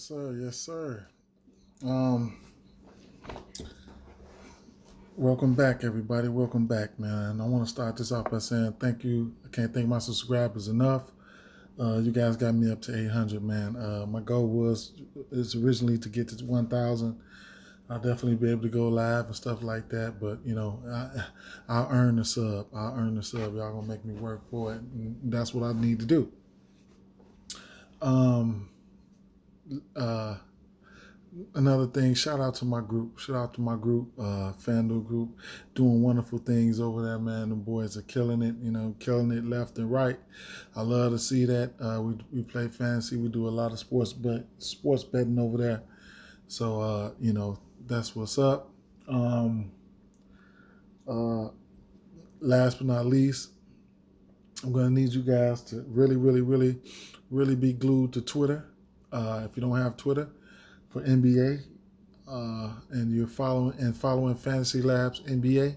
sir. Yes, sir. Um, Welcome back, everybody. Welcome back, man. I want to start this off by saying thank you. I can't thank my subscribers enough. You guys got me up to 800, man. My goal is originally to get to 1,000. I'll definitely be able to go live and stuff like that. But I'll earn the sub. I'll earn the sub. Y'all gonna make me work for it, and that's what I need to do. Um, uh, Another thing, shout out to my group. Shout out to my group, Fanduel group, doing wonderful things over there, man. The boys are killing it, killing it left and right. I love to see that. We play fantasy. We do a lot of sports betting over there. So that's what's up. Um, uh, Last but not least, I'm gonna need you guys to really, really, really, really be glued to Twitter. If you don't have Twitter for NBA, and you're following Fantasy Labs NBA,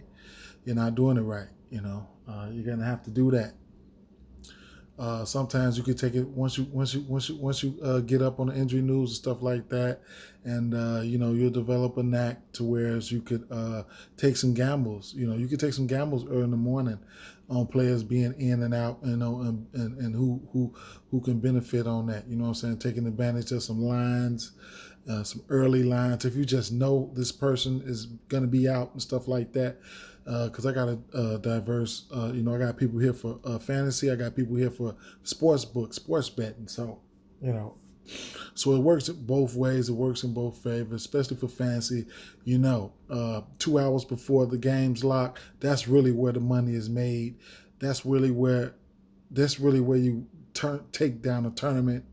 you're not doing it right. You're gonna have to do that. Sometimes you could take it once you get up on the injury news and stuff like that, and you'll develop a knack to where you could take some gambles. You could take some gambles early in the morning on players being in and out, and who can benefit on that. You know what I'm saying? Taking advantage of some lines. Some early lines. If you just know this person is going to be out and stuff like that, because I got a diverse, I got people here for fantasy. I got people here for sports betting. So, so it works both ways. It works in both favors, especially for fantasy. 2 hours before the game's locked, that's really where the money is made. That's really where you take down a tournament.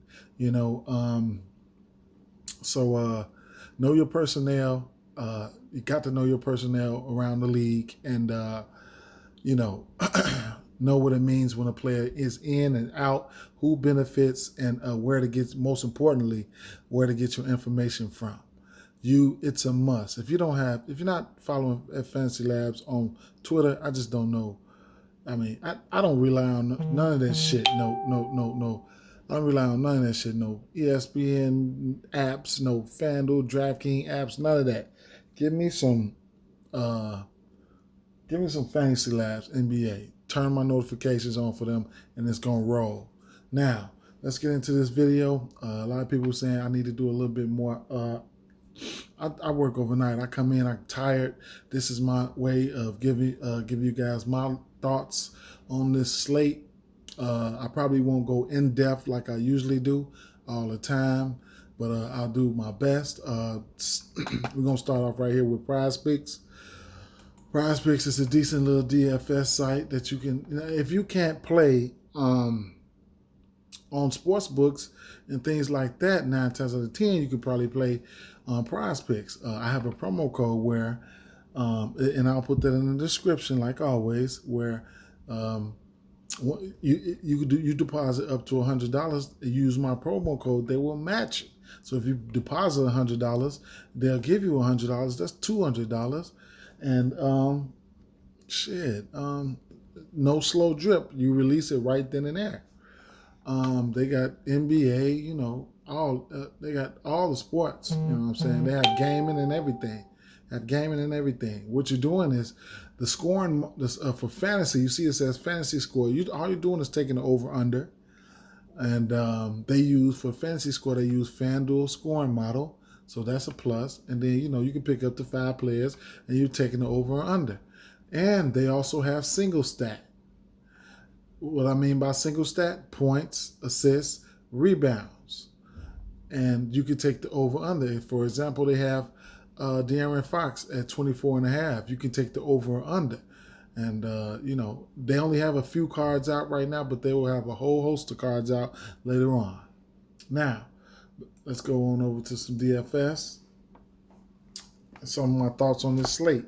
So know your personnel. You got to know your personnel around the league, and know what it means when a player is in and out, who benefits, and where to get. Most importantly, where to get your information from. It's a must. If you're not following Fantasy Labs on Twitter, I just don't know. I mean, I don't rely on none of that shit. No. I don't rely on none of that shit. No ESPN apps, no Fanduel, Draftkings apps, none of that. Give me some Fantasy Labs NBA. Turn my notifications on for them, and it's gonna roll. Now, let's get into this video. A lot of people are saying I need to do a little bit more. I work overnight. I come in, I'm tired. This is my way of giving you guys my thoughts on this slate. I probably won't go in depth like I usually do all the time, but I'll do my best. We're gonna start off right here with Prize Picks. Prize Picks is a decent little DFS site that you can, if you can't play on sports books and things like that, 9 times out of 10 you could probably play on Prize Picks. I have a promo code where, and I'll put that in the description like always, where you deposit up to $100. Use my promo code; they will match it. So if you deposit $100, they'll give you $100. That's $200, and no slow drip. You release it right then and there. They got NBA, they got all the sports. You know what I'm saying? They have gaming and everything. What you're doing is the scoring for fantasy. You see, it says fantasy score. All you're doing is taking the over under, and they use for fantasy score. They use FanDuel scoring model, so that's a plus. And then you can pick up to 5 players, and you're taking the over or under. And they also have single stat. What I mean by single stat: points, assists, rebounds, and you can take the over under. For example, they have De'Aaron Fox at 24.5. You can take the over or under. And, they only have a few cards out right now, but they will have a whole host of cards out later on. Now, let's go on over to some DFS. Some of my thoughts on this slate.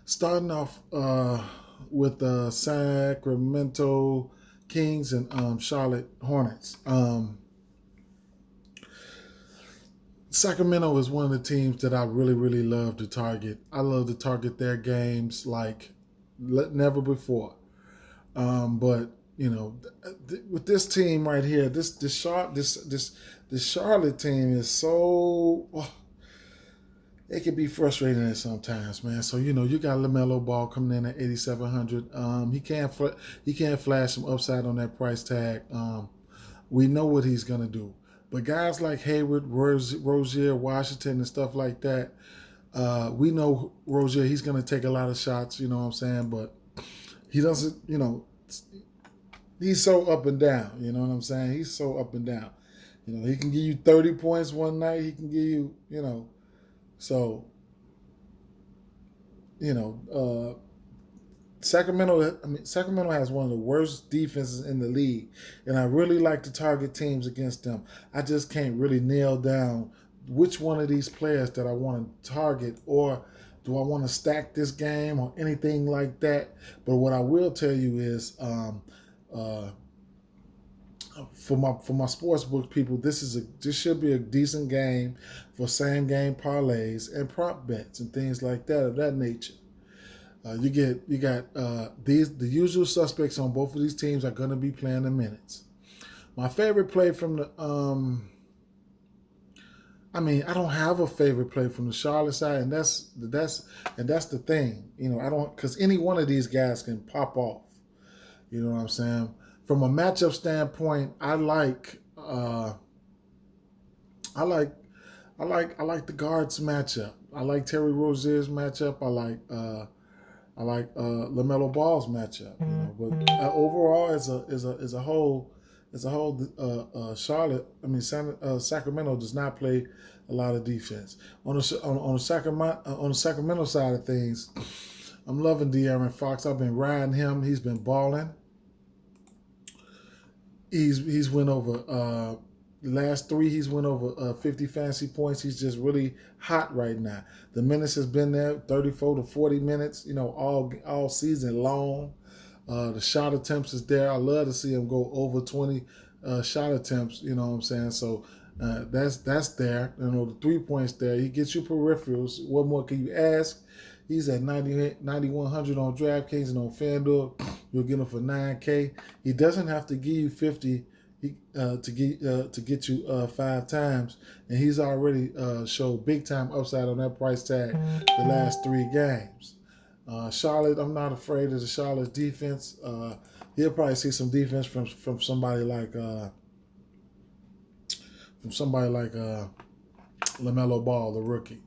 Starting off with the Sacramento Kings and Charlotte Hornets. Sacramento is one of the teams that I really, really love to target. I love to target their games like never before. But with this team right here, this the Charlotte team is so. Oh, it can be frustrating at sometimes, man. So you got LaMelo Ball coming in at 8,700. He can't flash some upside on that price tag. We know what he's gonna do, but guys like Hayward, Rozier, Washington, and stuff like that, we know Rozier. He's gonna take a lot of shots. You know what I'm saying? But he doesn't. He's so up and down. You know what I'm saying? He's so up and down. He can give you 30 points one night. He can give you. So, Sacramento has one of the worst defenses in the league, and I really like to target teams against them. I just can't really nail down which one of these players that I want to target, or do I want to stack this game or anything like that. But what I will tell you is, for my sportsbook people, this should be a decent game for same game parlays and prop bets and things like that of that nature. You got the usual suspects on both of these teams are going to be playing the minutes. My favorite play from the I don't have a favorite play from the Charlotte side, and that's the thing. I don't, because any one of these guys can pop off. You know what I'm saying? From a matchup standpoint, I like the guards matchup. I like Terry Rozier's matchup. I like LaMelo Ball's matchup. But overall, as a whole, Sacramento does not play a lot of defense. On the Sacramento side of things, I'm loving De'Aaron Fox. I've been riding him. He's been balling. He's went over the last three. He's went over 50 fantasy points. He's just really hot right now. The minutes has been there, 34 to 40 minutes. All season long. The shot attempts is there. I love to see him go over 20 shot attempts. You know what I'm saying? So that's there. The 3 points there. He gets you peripherals. What more can you ask? He's at 9,100 on Draftkings and on Fanduel. You'll get him for $9K. He doesn't have to give you 50 to get you 5 times, and he's already showed big time upside on that price tag the last 3 games. Charlotte, I'm not afraid of the Charlotte defense. He'll probably see some defense from somebody like LaMelo Ball, the rookie.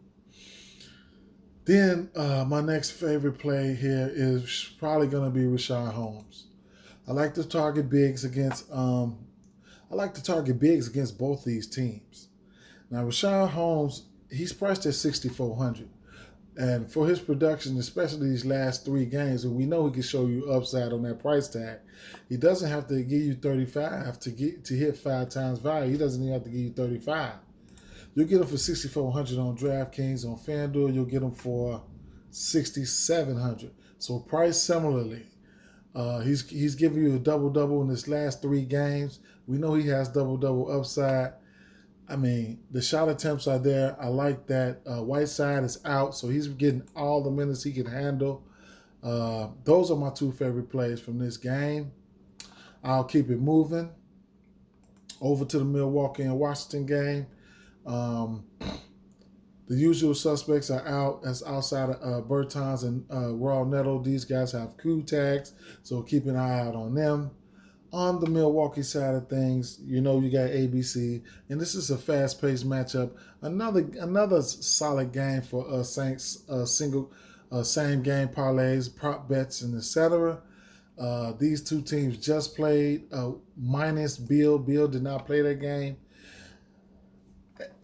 Then my next favorite play here is probably going to be Rashawn Holmes. I like to target bigs against both these teams. Now Rashawn Holmes, he's priced at 6,400, and for his production, especially these last 3 games, and we know he can show you upside on that price tag. He doesn't have to give you 35 to hit 5 times value. He doesn't even have to give you 35. You'll get him for 6,400 on DraftKings. On FanDuel, you'll get him for 6,700. So priced similarly. He's giving you a double-double in his last 3 games. We know he has double-double upside. The shot attempts are there. I like that. Whiteside is out, so he's getting all the minutes he can handle. Those are my 2 favorite plays from this game. I'll keep it moving over to the Milwaukee and Washington game. The usual suspects are out. That's outside of Bertans and Raw Neto. These guys have Q tags, so keep an eye out on them. On the Milwaukee side of things, you got ABC, and this is a fast-paced matchup. Another solid game for Saints same game parlays, prop bets, and etc. These 2 teams just played. Minus Bill. Bill did not play that game.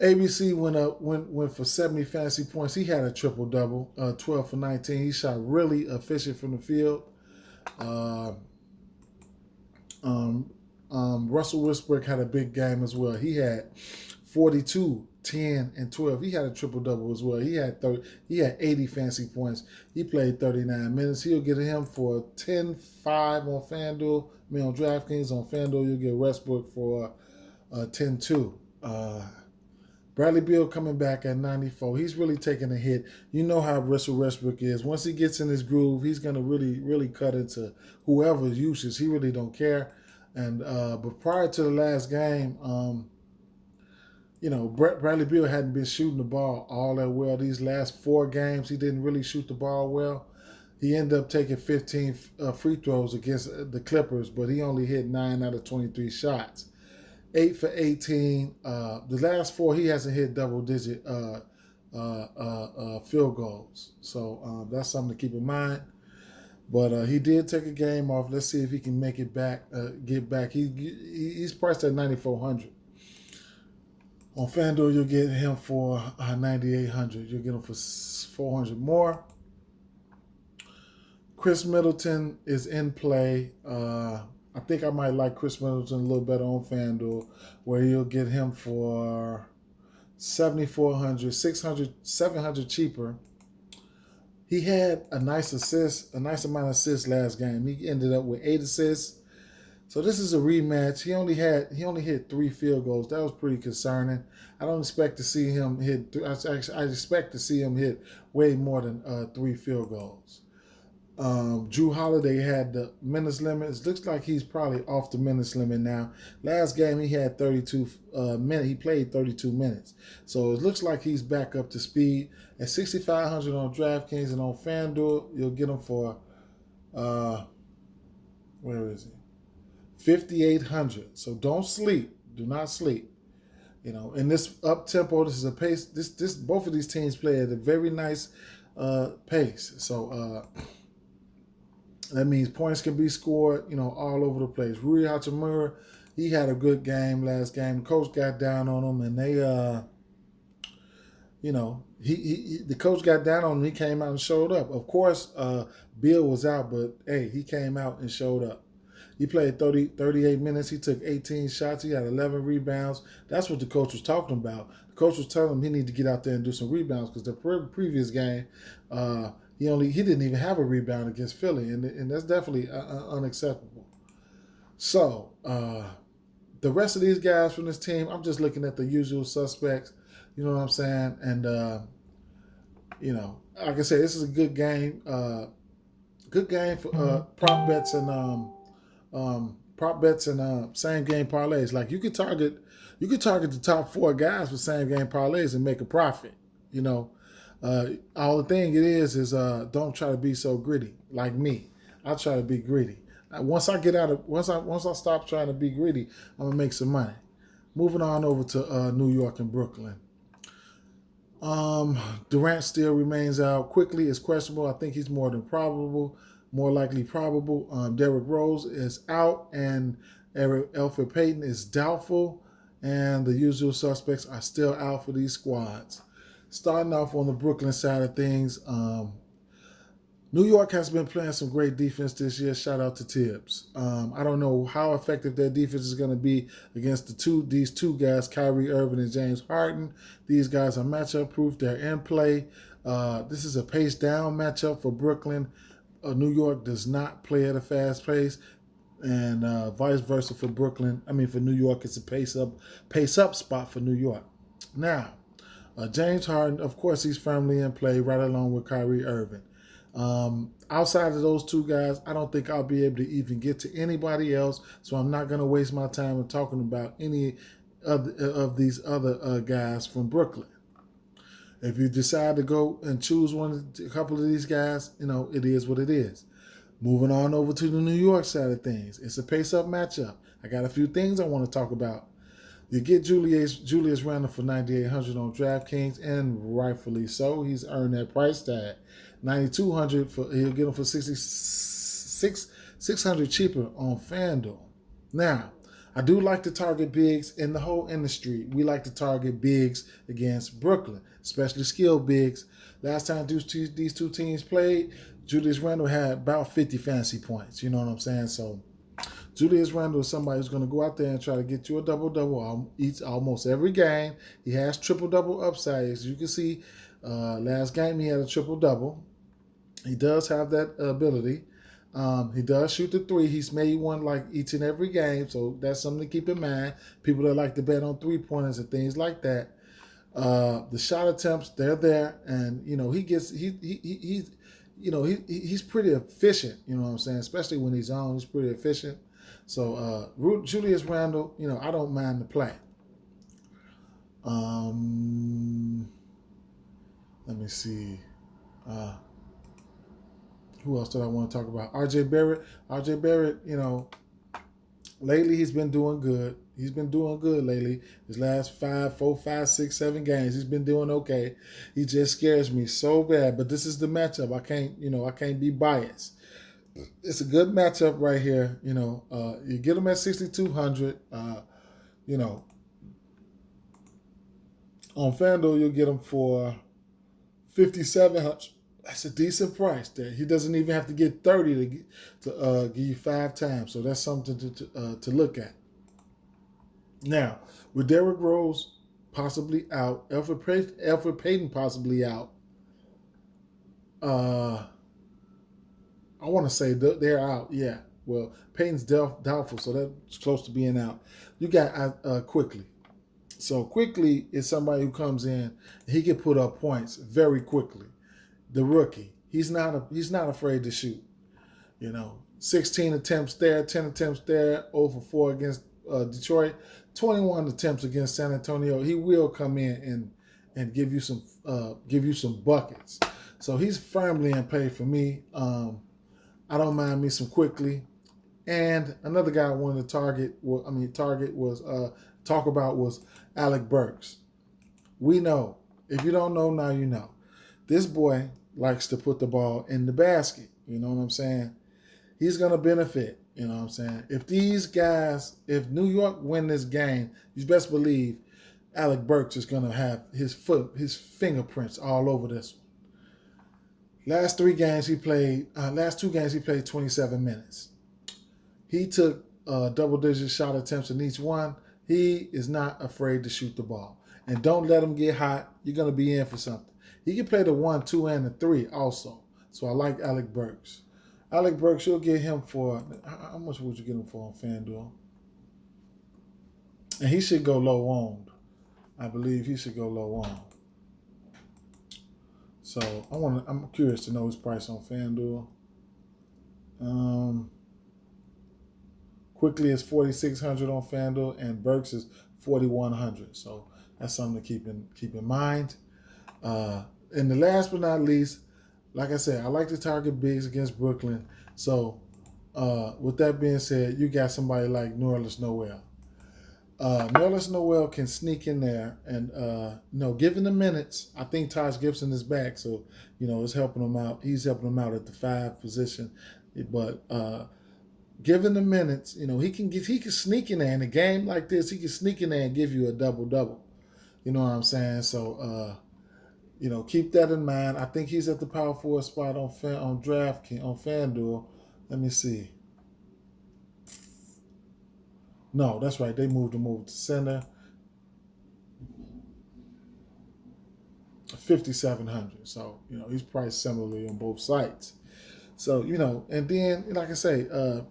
ABC went for 70 fantasy points. He had a triple-double, 12 for 19. He shot really efficient from the field. Russell Westbrook had a big game as well. He had 42, 10, and 12. He had a triple-double as well. He had 80 fantasy points. He played 39 minutes. He'll get him for 10-5 on FanDuel. On DraftKings. On FanDuel, you'll get Westbrook for 10-2. Bradley Beal coming back at 94. He's really taking a hit. You know how Russell Westbrook is. Once he gets in his groove, he's going to really, really cut into whoever's uses. He really don't care. And but prior to the last game, Bradley Beal hadn't been shooting the ball all that well. These last 4 games, he didn't really shoot the ball well. He ended up taking 15 free throws against the Clippers, but he only hit 9 out of 23 shots. 8 for 18. The last 4, he hasn't hit double-digit field goals. So that's something to keep in mind. But he did take a game off. Let's see if he can make it back, get back. He's priced at $9,400. On Fanduel, you'll get him for $9,800. You'll get him for $400 more. Chris Middleton is in play. I think I might like Chris Middleton a little better on Fanduel, where you'll get him for $7,400, $700 cheaper. He had a nice amount of assists last game. He ended up with 8 assists. So this is a rematch. He only hit 3 field goals. That was pretty concerning. I don't expect to see him hit. I expect to see him hit way more than 3 field goals. Drew Holiday had the minutes limit. It looks like he's probably off the minutes limit now. Last game he had 32 minutes. He played 32 minutes. So it looks like he's back up to speed. At $6,500 on Draftkings and on Fanduel, you'll get him for where is he? $5,800. So don't sleep. Do not sleep. In this up tempo, this is a pace. This both of these teams play at a very nice pace. So that means points can be scored, all over the place. Rui Hachimura, he had a good game last game. The coach got down on him, and they, the coach got down on him. He came out and showed up. Of course, Bill was out, but hey, he came out and showed up. He played 38 minutes. He took 18 shots. He had 11 rebounds. That's what the coach was talking about. The coach was telling him he needed to get out there and do some rebounds because the previous game, he didn't even have a rebound against Philly, and that's definitely unacceptable. So the rest of these guys from this team, I'm just looking at the usual suspects. You know what I'm saying? And like I said, this is a good game. Good game for prop bets and same game parlays. Like you could target the top 4 guys for same game parlays and make a profit. All the thing it is don't try to be so gritty like me. I try to be gritty. Once I stop trying to be gritty, I'm gonna make some money. Moving on over to New York and Brooklyn. Durant still remains out. Quickly is questionable. I think he's more likely probable. Derrick Rose is out, and Elfrid Payton is doubtful, and the usual suspects are still out for these squads. Starting off on the Brooklyn side of things, New York has been playing some great defense this year. Shout out to Tibbs. I don't know how effective their defense is going to be against these two guys, Kyrie Irving and James Harden. These guys are matchup proof. They're in play. This is a pace down matchup for Brooklyn. New York does not play at a fast pace, and vice versa for Brooklyn. For New York, it's a pace up spot for New York. Now, James Harden, of course, he's firmly in play right along with Kyrie Irving. Outside of those 2 guys, I don't think I'll be able to even get to anybody else, so I'm not going to waste my time in talking about any of these other guys from Brooklyn. If you decide to go and choose a couple of these guys, it is what it is. Moving on over to the New York side of things. It's a pace-up matchup. I got a few things I want to talk about. You get Julius Randle for $9,800 on DraftKings, and rightfully so. He's earned that price tag. $9,200 he'll get him for $600 cheaper on FanDuel. Now, I do like to target bigs in the whole industry. We like to target bigs against Brooklyn, especially skilled bigs. Last time these 2 teams played, Julius Randle had about 50 fantasy points. You know what I'm saying? So Julius Randle is somebody who's going to go out there and try to get you a double-double almost every game. He has triple-double upside. As you can see, last game he had a triple-double. He does have that ability. He does shoot the 3. He's made one like each and every game, so that's something to keep in mind. People that like to bet on 3-pointers and things like that. The shot attempts, they're there, and he's pretty efficient. You know what I'm saying? Especially when he's on, he's pretty efficient. So Julius Randle, I don't mind the play. Let me see. Who else did I want to talk about? RJ Barrett. RJ Barrett, lately he's been doing good. He's been doing good lately. His last 4, 5, 6, 7 games, he's been doing okay. He just scares me so bad. But this is the matchup. I can't be biased. It's a good matchup right here. You get him at 6,200. On FanDuel you'll get him for 5,700. That's a decent price there. He doesn't even have to get 30 to give you 5 times. So that's something to look at. Now, with Derrick Rose possibly out, Alfred Payton possibly out, I want to say they're out. Yeah. Well, Payton's doubtful, so that's close to being out. You got Quickly. So Quickly is somebody who comes in. He can put up points very quickly. The rookie, he's not afraid to shoot. 16 attempts there, 10 attempts there, 0 for 4 against Detroit, 21 attempts against San Antonio. He will come in and give you some buckets. So he's firmly in play for me. I don't mind me some Quickly. And another guy I wanted to talk about was Alec Burks. We know. If you don't know, now you know. This boy likes to put the ball in the basket. You know what I'm saying? He's going to benefit. You know what I'm saying? If New York win this game, you best believe Alec Burks is going to have his fingerprints all over this one. Last 2 games he played 27 minutes. He took double-digit shot attempts in each one. He is not afraid to shoot the ball. And don't let him get hot. You're going to be in for something. He can play the 1, 2, and the 3 also. So I like Alec Burks. Alec Burks, you'll get him for, how much would you get him for on FanDuel? And he should go low owned. I believe he should go low owned. So I'm curious to know his price on FanDuel. Quickly is 4,600 on FanDuel, and Burks is 4,100. So that's something to keep in mind. And the last but not least, like I said, I like to target bigs against Brooklyn. So with that being said, you got somebody like Nerlens Noel. Nerlens Noel can sneak in there and, given the minutes, I think Taj Gibson is back. So, it's helping him out. He's helping him out at the 5 position. But given the minutes, he can sneak in there. In a game like this, he can sneak in there and give you a double-double. You know what I'm saying? So, keep that in mind. I think he's at the power forward spot on Draftkings, on FanDuel. Let me see. No, that's right. They moved him over to center. 5,700. So, he's priced similarly on both sites. So, and then, like I say,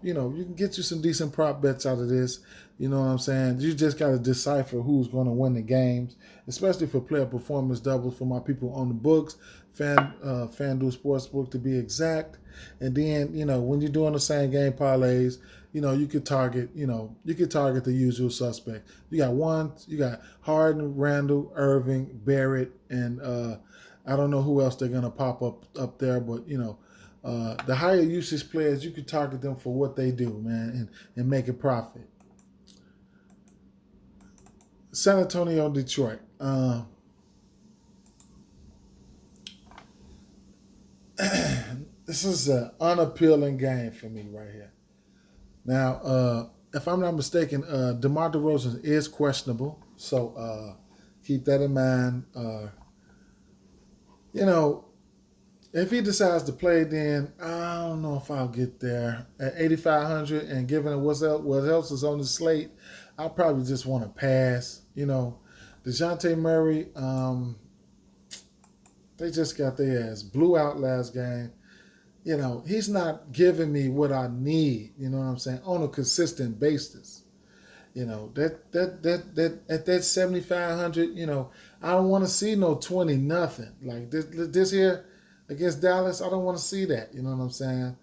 you can get you some decent prop bets out of this. You know what I'm saying? You just got to decipher who's going to win the games, especially for player performance doubles for my people on the books, FanDuel Sportsbook to be exact. And then, when you're doing the same game parlays, you could target the usual suspect. You got Harden, Randall, Irving, Barrett, and I don't know who else they're going to pop up there, but, the higher usage players, you can target them for what they do, man, and make a profit. San Antonio, Detroit. This is an unappealing game for me right here. Now, if I'm not mistaken, DeMar DeRozan is questionable, so keep that in mind. If he decides to play, then I don't know if I'll get there. At 8,500 and given what else is on the slate, I'll probably just want to pass. DeJounte Murray, they just got their ass blew out last game. He's not giving me what I need, you know what I'm saying, on a consistent basis. That at that 7,500, I don't want to see no 20 nothing. Like this here against Dallas, I don't want to see that. You know what I'm saying?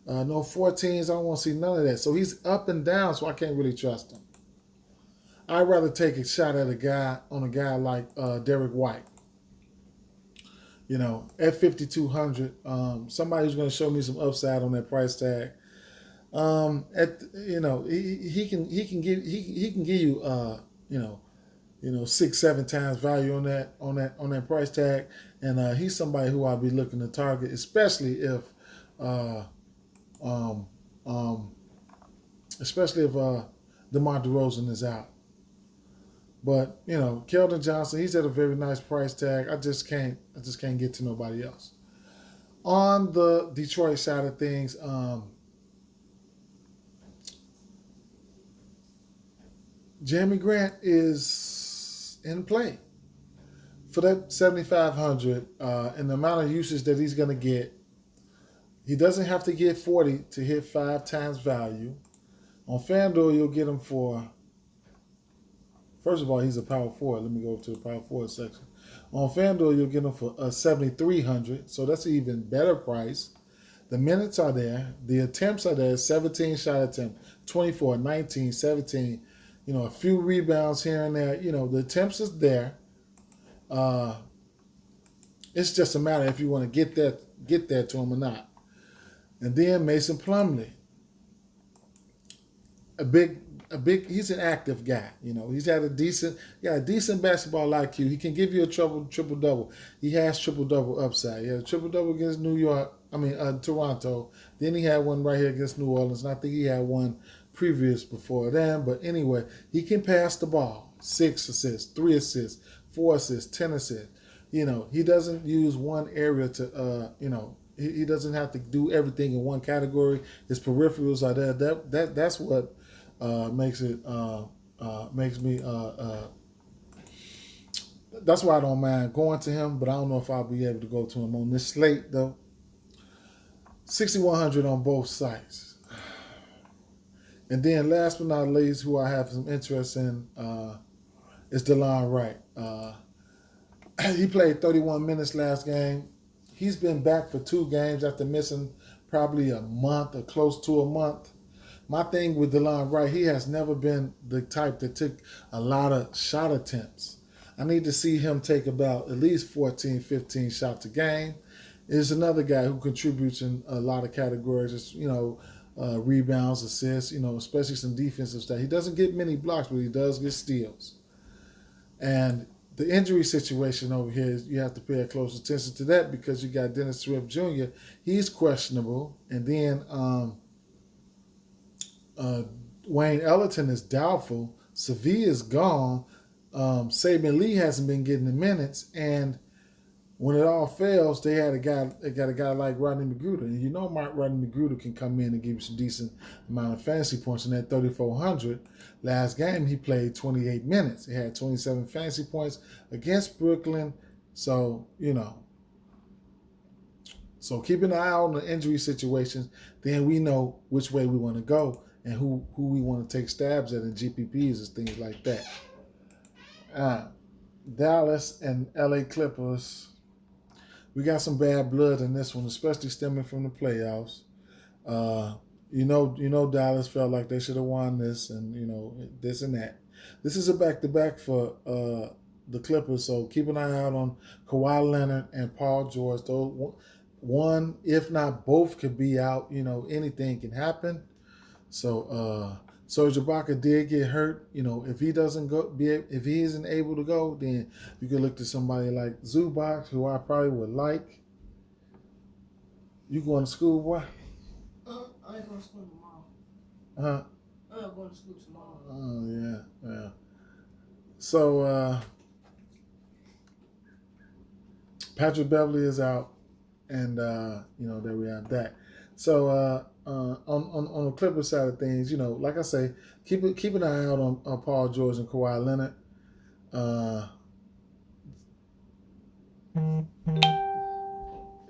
No 14s, I don't want to see none of that. So he's up and down, so I can't really trust him. I'd rather take a shot at a guy like Derek White. You know, at 5,200, somebody who's going to show me some upside on that price tag. At you know, he can give you you know 6-7 times value on that price tag, and he's somebody who I'll be looking to target, especially if uh, um, um, DeMar DeRozan is out. But you know, Keldon Johnson, he's at a very nice price tag. I just can't get to nobody else. On the Detroit side of things, Jeremy Grant is in play for that 7,500, and the amount of usage that he's going to get. He doesn't have to get 40 to hit 5 times value. On Fanduel, you'll get him for. First of all, he's a power forward. Let me go to the power forward section. On FanDuel, you'll get him for 7,300, so that's an even better price. The minutes are there. The attempts are there. 17 shot attempt, 24, 19, 17. You know, a few rebounds here and there. You know, the attempts is there. It's just a matter if you want to get that to him or not. And then Mason Plumlee, he's an active guy. You know, he's had a decent basketball IQ. He can give you a triple double. He has triple double upside. He had a triple double against Toronto. Then he had one right here against New Orleans, and I think he had one previous before then. But anyway, he can pass the ball. 6 assists, 3 assists, 4 assists, 10 assists. You know, he doesn't use one area to he doesn't have to do everything in one category. His peripherals are there. That's what makes me that's why I don't mind going to him, but I don't know if I'll be able to go to him on this slate though. 6,100 on both sites. And then last but not least, who I have some interest in is DeLon Wright. He played 31 minutes last game. He's been back for 2 games after missing probably a month or close to a month. My thing with DeLon Wright, he has never been the type that took a lot of shot attempts. I need to see him take about at least 14, 15 shots a game. There's another guy who contributes in a lot of categories, you know, rebounds, assists, you know, especially some defensive stuff. He doesn't get many blocks, but he does get steals. And the injury situation over here, you have to pay close attention to that because you got Dennis Smith Jr. He's questionable. And then Wayne Ellington is doubtful. Sevilla is gone. Saban Lee hasn't been getting the minutes. And when it all fails, they got a guy like Rodney McGruder. And you know Rodney McGruder can come in and give you some decent amount of fantasy points in that 3,400. Last game, he played 28 minutes. He had 27 fantasy points against Brooklyn. So, you know. So keep an eye on the injury situations. Then we know which way we want to go and who we want to take stabs at in GPPs and things like that. Dallas and LA Clippers. We got some bad blood in this one, especially stemming from the playoffs. You know, Dallas felt like they should have won this, and you know this and that. This is a back-to-back for the Clippers, so keep an eye out on Kawhi Leonard and Paul George. Though one, if not both, could be out. You know, anything can happen. So Serge Ibaka did get hurt. You know, if he doesn't go, if he isn't able to go, then you could look to somebody like Zubac, who I probably would like. You going to school, boy? I ain't going to school tomorrow. I'm not going to school tomorrow. Oh yeah. So Patrick Beverly is out, and you know there we have that. So on the Clippers side of things, you know, like I say, keep an eye out on Paul George and Kawhi Leonard.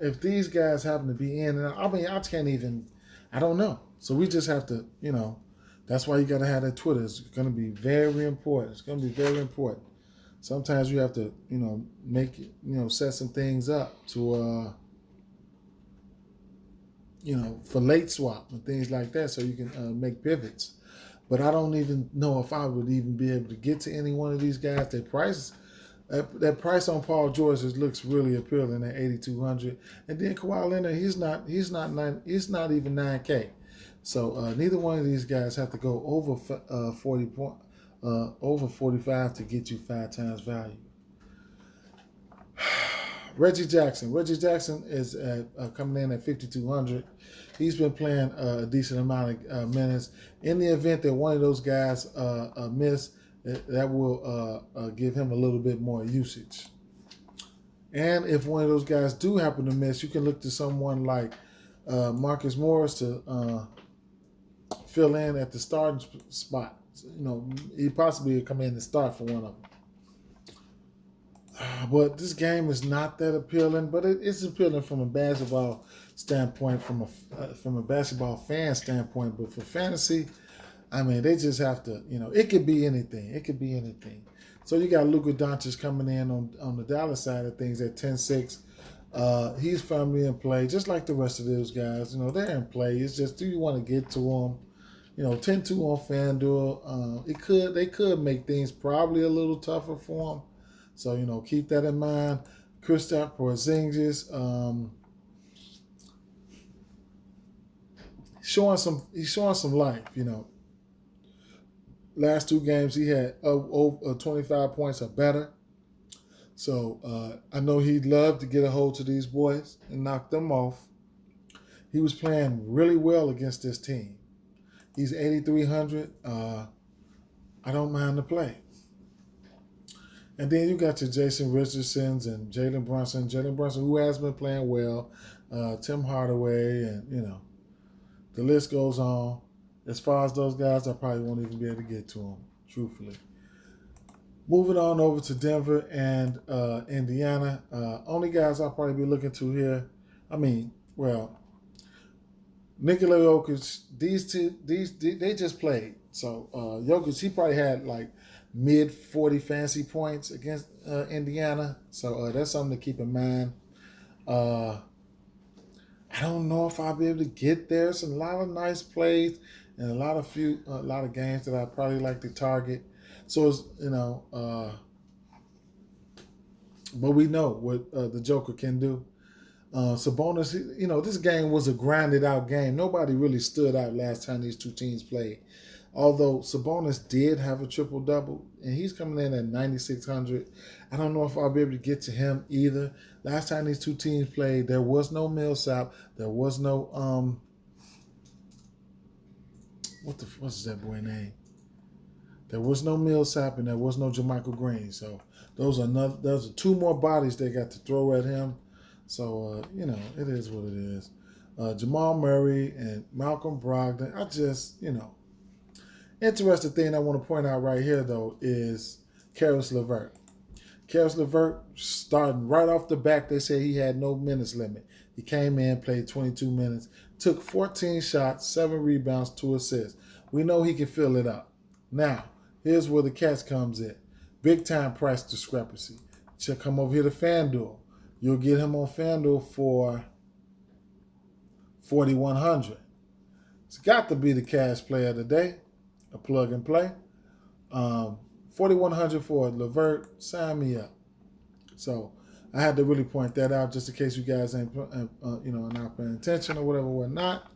If these guys happen to be in, and I don't know. So we just have to, you know, that's why you got to have that Twitter. It's going to be very important. It's going to be very important. Sometimes you have to, you know, set some things up to, you know, for late swap and things like that, so you can make pivots. But I don't even know if I would even be able to get to any one of these guys. Their price, that price on Paul George looks really appealing at 8,200. And then Kawhi Leonard, he's not even 9K. So neither one of these guys have to go over 40 point, over 45 to get you 5 times value. Reggie Jackson. Reggie Jackson is coming in at 5,200. He's been playing a decent amount of minutes. In the event that one of those guys miss, that will give him a little bit more usage. And if one of those guys do happen to miss, you can look to someone like Marcus Morris to fill in at the starting spot. He possibly will come in and start for one of them. But this game is not that appealing, but it's appealing from a basketball standpoint, from a basketball fan standpoint. But for fantasy, I mean, they just have to, it could be anything. It could be anything. So you got Luka Doncic coming in on the Dallas side of things at 10-6. He's firmly in play, just like the rest of those guys. They're in play. It's just, do you want to get to them? 10-2 on FanDuel. They could make things probably a little tougher for them. So, keep that in mind. Kristaps Porzingis, he's showing some life, Last 2 games he had over 25 points or better. So I know he'd love to get a hold to these boys and knock them off. He was playing really well against this team. He's 8,300. I don't mind the play. And then you got your Jason Richardsons and Jalen Brunson. Jalen Brunson, who has been playing well. Tim Hardaway, and, the list goes on. As far as those guys, I probably won't even be able to get to them, truthfully. Moving on over to Denver and Indiana. Only guys I'll probably be looking to here. Nikola Jokic, they just played. So Jokic, he probably had like mid 40 fantasy points against Indiana. So that's something to keep in mind. I don't know if I'll be able to get there. It's a lot of nice plays and a lot of games that I probably like to target. So it's, but we know what the Joker can do. Sabonis, this game was a grinded out game. Nobody really stood out last time these two teams played. Although Sabonis did have a triple-double, and he's coming in at 9,600. I don't know if I'll be able to get to him either. Last time these two teams played, there was no Millsap. There was no, what's that boy name? There was no Millsap, and there was no JaMychal Green. So those are 2 more bodies they got to throw at him. So, it is what it is. Jamal Murray and Malcolm Brogdon, I just, Interesting thing I want to point out right here, though, is Karis LeVert. Karis LeVert, starting right off the back, they said he had no minutes limit. He came in, played 22 minutes, took 14 shots, 7 rebounds, 2 assists. We know he can fill it up. Now, here's where the catch comes in. Big-time price discrepancy. Should come over here to FanDuel. You'll get him on FanDuel for 4,100. It's got to be the cash player of the day. A plug and play. 4,100 for LeVert. Sign me up. So I had to really point that out just in case you guys ain't not paying attention or whatnot.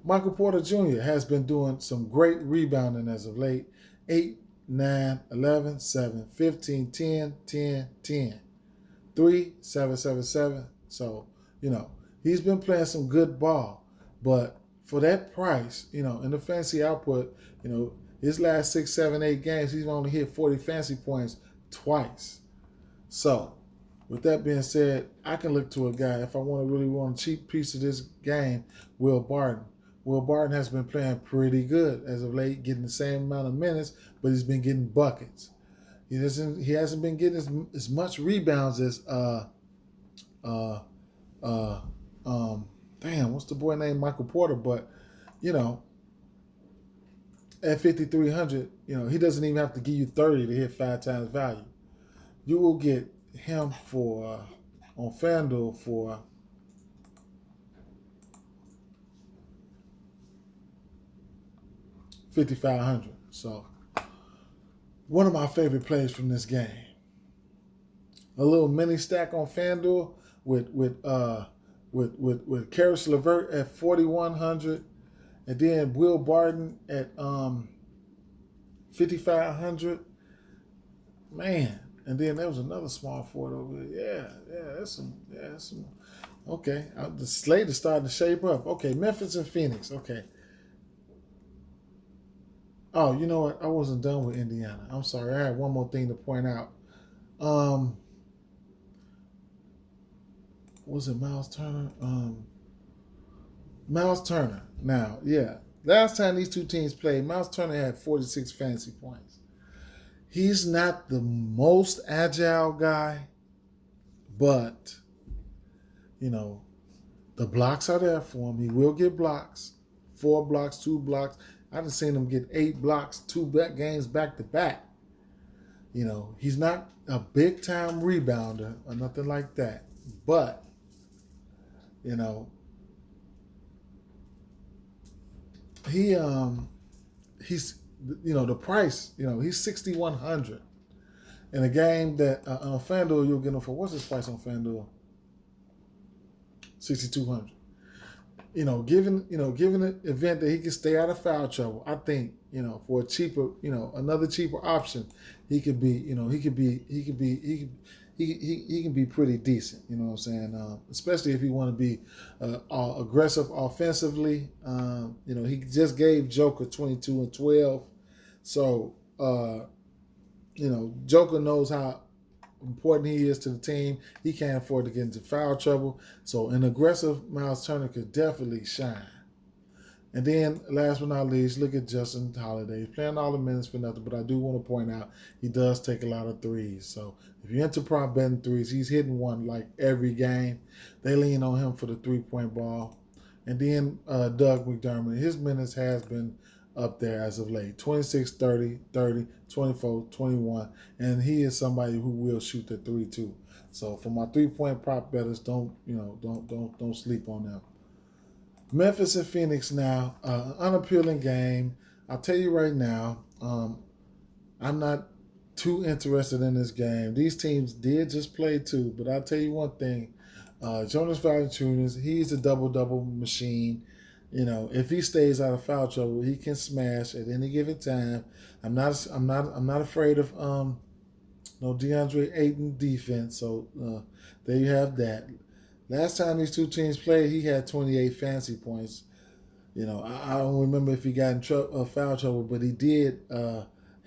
Michael Porter Jr. has been doing some great rebounding as of late. 8, 9, 11, 7, 15, 10, 10, 10. 3, 7, 7, 7. So, he's been playing some good ball. But for that price, in the fantasy output, his last 6, 7, 8 games, he's only hit 40 fantasy points twice. So, with that being said, I can look to a guy, if I really want a cheap piece of this game, Will Barton. Will Barton has been playing pretty good as of late, getting the same amount of minutes, but he's been getting buckets. He hasn't been getting as much rebounds as what's the boy named Michael Porter, but at 5,300, he doesn't even have to give you 30 to hit 5 times value. You will get him for on FanDuel for 5,500. So one of my favorite plays from this game. A little mini stack on Fanduel with Karis LeVert at 4,100, and then Will Barton at 5,500. Man, and then there was another small forward over there. That's some. Okay, the slate is starting to shape up. Okay, Memphis and Phoenix. Okay. Oh, you know what? I wasn't done with Indiana. I'm sorry. I had one more thing to point out. Was it Miles Turner? Miles Turner. Now, yeah. Last time these two teams played, Miles Turner had 46 fantasy points. He's not the most agile guy, but, you know, the blocks are there for him. He will get blocks, 4 blocks, 2 blocks. I've seen him get 8 blocks, 2 games back to back. You know, he's not a big time rebounder or nothing like that, but, you know, he's, you know, the price, you know, he's 6,100 in a game that on FanDuel you'll get him for, what's his price on FanDuel? 6,200. You know, given an event that he can stay out of foul trouble, I think, you know, for a cheaper, you know, another cheaper option, he could be, you know, he can be pretty decent. You know what I'm saying? Especially if you want to be aggressive offensively. You know, he just gave Joker 22 and 12, so you know, Joker knows how important he is to the team. He can't afford to get into foul trouble. So an aggressive Miles Turner could definitely shine. And then last but not least, look at Justin Holiday. He's playing all the minutes for nothing, but I do want to point out he does take a lot of threes. So if you're into prop betting threes, he's hitting one like every game. They lean on him for the 3-point ball. And then Doug McDermott, his minutes has been up there as of late. 26, 30, 30, 24, 21. And he is somebody who will shoot the 3 too. So for my 3-point prop bettors, don't sleep on them. Memphis and Phoenix now, unappealing game. I'll tell you right now, I'm not too interested in this game. These teams did just play too, but I'll tell you one thing. Jonas Valanciunas, he's a double-double machine. You know, if he stays out of foul trouble, he can smash at any given time. I'm not afraid of no DeAndre Ayton defense. So there you have that. Last time these two teams played, he had 28 fantasy points. You know, I don't remember if he got in foul trouble, but he did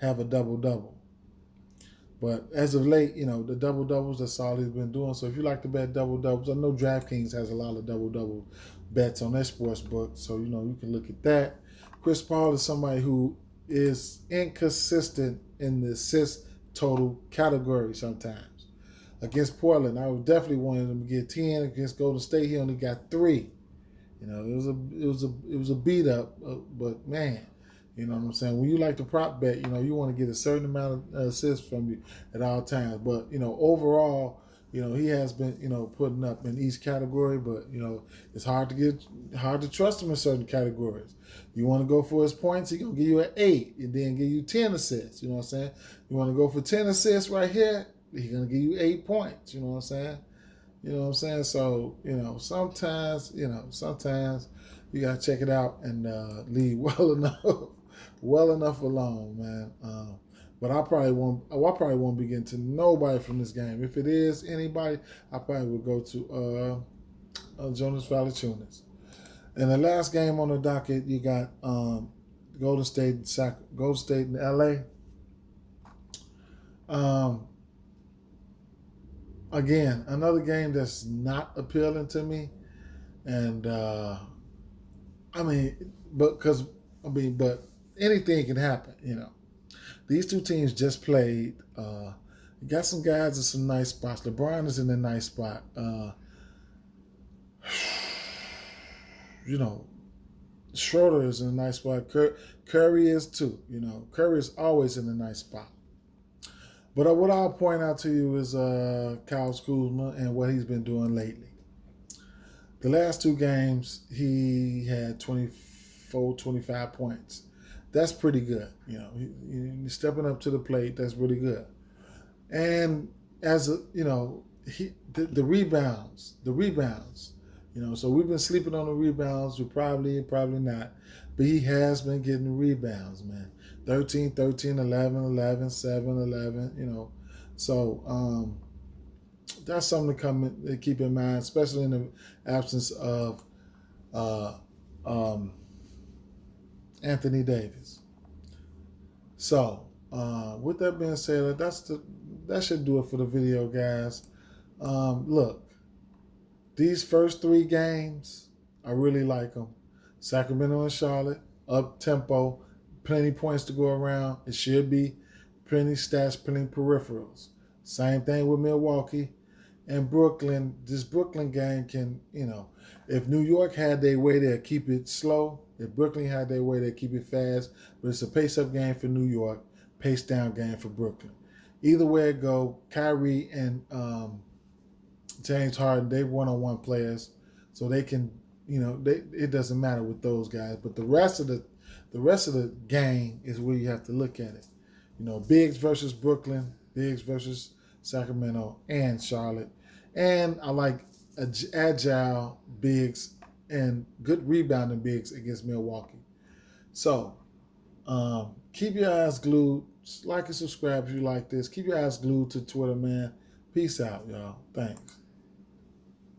have a double-double. But as of late, you know, the double-doubles, that's all he's been doing. So if you like to bet double-doubles, I know DraftKings has a lot of double-double bets on their sports book. So, you know, you can look at that. Chris Paul is somebody who is inconsistent in the assist total category sometimes. Against Portland, I would definitely wanted him to get 10. Against Golden State, he only got 3. You know, it was a beat up, but man, you know what I'm saying? When you like to prop bet, you know, you want to get a certain amount of assists from you at all times. But, you know, overall, you know, he has been, you know, putting up in each category, but, you know, it's hard to trust him in certain categories. You want to go for his points, he's going to give you an 8 and then give you 10 assists. You know what I'm saying? You want to go for 10 assists right here, he's going to give you 8 points. You know what I'm saying? You know what I'm saying? So, you know, sometimes you got to check it out and leave well enough alone, man. But I probably won't be getting to nobody from this game. If it is anybody, I probably would go to Jonas Valanciunas. And the last game on the docket, you got Golden State in LA. Again, another game that's not appealing to me, and but anything can happen, you know. These two teams just played. You got some guys in some nice spots. LeBron is in a nice spot. You know, Schroeder is in a nice spot. Curry is too. You know, Curry is always in a nice spot. But what I'll point out to you is Kyle Kuzma and what he's been doing lately. The last 2 games, he had 24, 25 points. that's pretty good. You know, he's stepping up to the plate. That's really good. And as a, you know, the rebounds. You know, so we've been sleeping on the rebounds. We probably not, but he has been getting rebounds, man. 13, 13, 11, 11, 7, 11. You know, so that's something to keep in mind, especially in the absence of Anthony Davis. So, with that being said, that should do it for the video, guys. Look, these first 3 games, I really like them. Sacramento and Charlotte, up tempo, plenty points to go around. It should be plenty stats, plenty peripherals. Same thing with Milwaukee and Brooklyn. This Brooklyn game can, you know, if New York had their way, they'll keep it slow. If Brooklyn had their way, they keep it fast. But it's a pace-up game for New York, pace-down game for Brooklyn. Either way it go, Kyrie and James Harden, they one-on-one players, so they can, you know, it doesn't matter with those guys. But the rest of the game is where you have to look at it. You know, bigs versus Brooklyn, bigs versus Sacramento and Charlotte, and I like agile bigs and good rebounding bigs against Milwaukee. So keep your eyes glued. Like and subscribe if you like this. Keep your eyes glued to Twitter, man. Peace out, y'all. Thanks.